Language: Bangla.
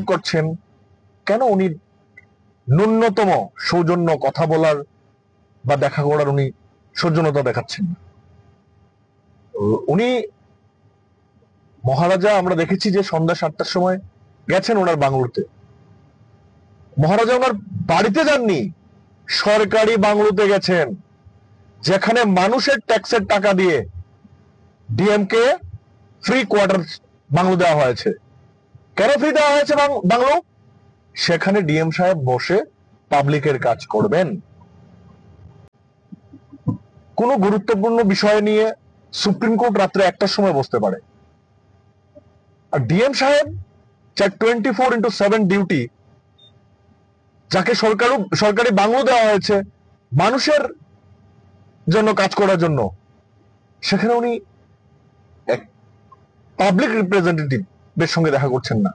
করছেন, কেন উনি ন্যূনতম সৌজন্য কথা বলার বা দেখা করার উনি সৌজন্যতা দেখাচ্ছেন না? উনি মহারাজা আমরা দেখেছি যে সন্ধ্যা 7টার সময় গেছেন ওনার বাংলোতে। মহারাজা ওনার বাড়িতে যাননি, সরকারি বাংলোতে গেছেন, যেখানে মানুষের ট্যাক্সের টাকা দিয়ে ডিএমকে ফ্রি কোয়ার্টার বাংলো দেওয়া হয়েছে। কেন ফ্রি দেওয়া হয়েছে বাংলো? সেখানে ডিএম সাহেব বসে পাবলিকের কাজ করবেন। কোন গুরুত্বপূর্ণ বিষয় নিয়ে সুপ্রিম কোর্ট রাত্রে 1টার সময় বসতে পারে, আর ডিএম সাহেব 24x7 ডিউটি, যাকে সরকারি বাংলো দেওয়া হয়েছে মানুষের জন্য কাজ করার জন্য, সেখানে উনি এক পাবলিক রিপ্রেজেন্টেটিভের সঙ্গে দেখা করছেন না।